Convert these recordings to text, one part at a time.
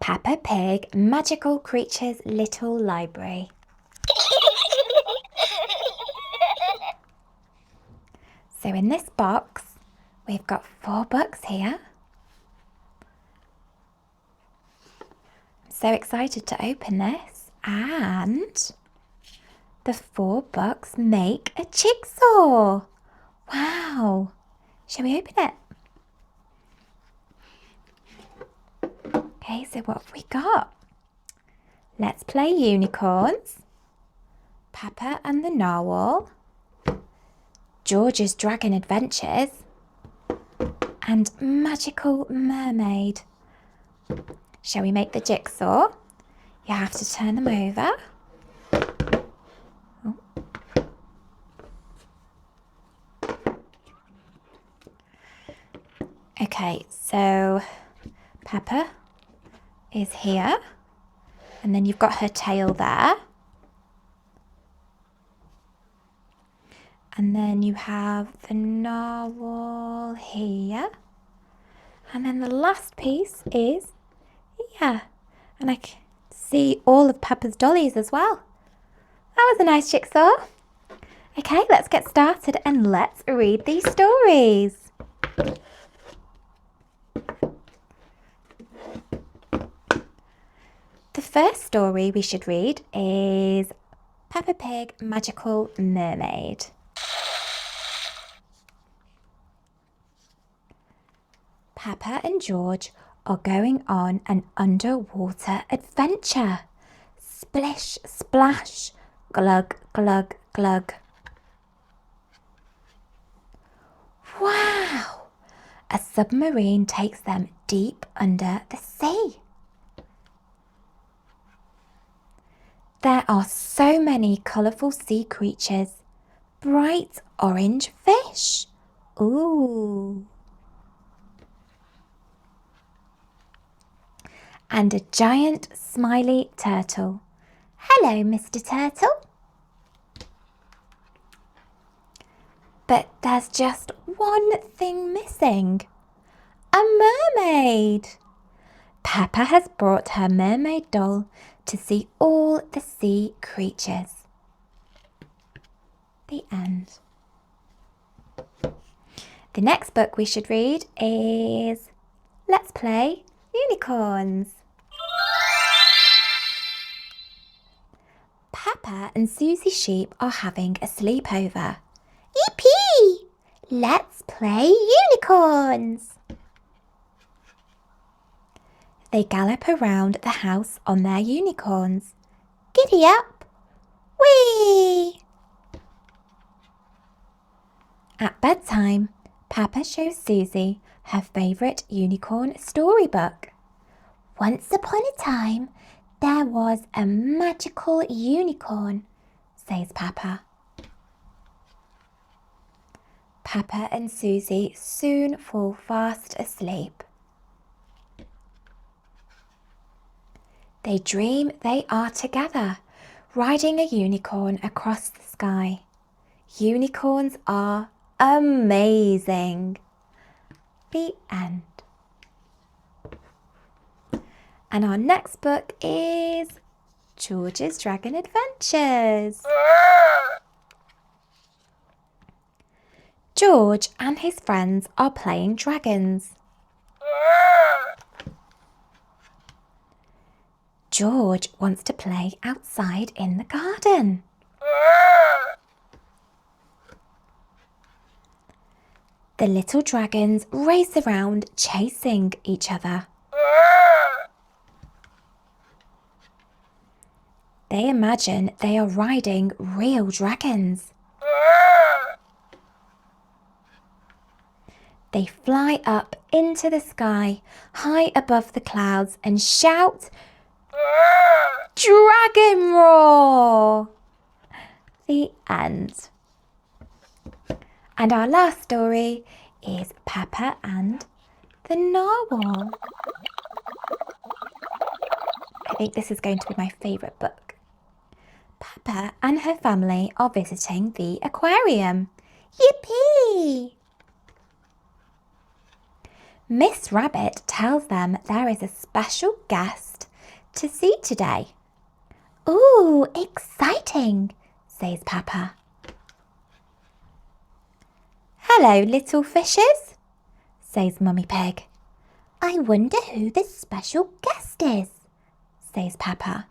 Peppa Pig Magical Creatures Little Library. So in this box, we've got 4 books here. I'm so excited to open this, and the 4 books make a jigsaw. Wow! Shall we open it? Okay, so what have we got? Let's Play Unicorns, Peppa and the Narwhal, George's Dragon Adventures, and Magical Mermaid. Shall we make the jigsaw? You have to turn them over. Oh. Okay, so Peppa is here, and then you've got her tail there. And then you have the narwhal here. And then the last piece is here. And I can see all of Peppa's dollies as well. That was a nice jigsaw. Okay, let's get started and let's read these stories. The first story we should read is Peppa Pig Magical Mermaid. Peppa and George are going on an underwater adventure. Splish, splash, glug, glug, glug. Wow! A submarine takes them deep under the sea. There are so many colourful sea creatures. Bright orange fish. Ooh. And a giant smiley turtle. Hello, Mr. Turtle. But there's just one thing missing. A mermaid. Peppa has brought her mermaid doll to see all the sea creatures. The end. The next book we should read is Let's Play Unicorns. Peppa and Susie Sheep are having a sleepover. Yippee! Let's play unicorns! They gallop around the house on their unicorns. Giddy up! Whee! At bedtime, Peppa shows Susie her favourite unicorn storybook. Once upon a time, there was a magical unicorn, says Peppa. Peppa and Susie soon fall fast asleep. They dream they are together, riding a unicorn across the sky. Unicorns are amazing. The end. And our next book is George's Dragon Adventures. George and his friends are playing dragons. George wants to play outside in the garden. The little dragons race around chasing each other. They imagine they are riding real dragons. They fly up into the sky, high above the clouds, and shout, "Dragon roar!" The end. And our last story is Peppa and the Narwhal. I think this is going to be my favourite book. Peppa and her family are visiting the aquarium. Yippee! Miss Rabbit tells them there is a special guest to see today. Ooh, exciting, says Peppa. Hello, little fishes, says Mummy Pig. I wonder who this special guest is, says Peppa.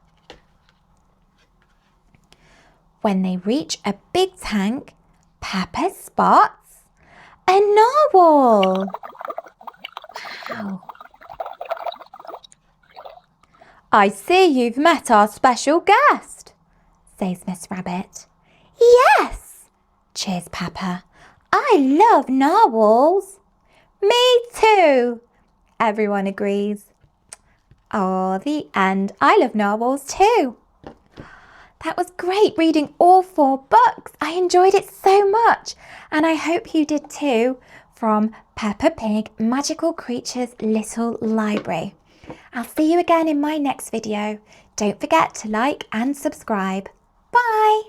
When they reach a big tank, Peppa spots a narwhal. Wow. I see you've met our special guest, says Miss Rabbit. Yes, cheers Peppa. I love narwhals. Me too, everyone agrees. Oh, the end. I love narwhals too. That was great reading all 4 books. I enjoyed it so much, and I hope you did too, from Peppa Pig Magical Creatures Little Library. I'll see you again in my next video. Don't forget to like and subscribe. Bye!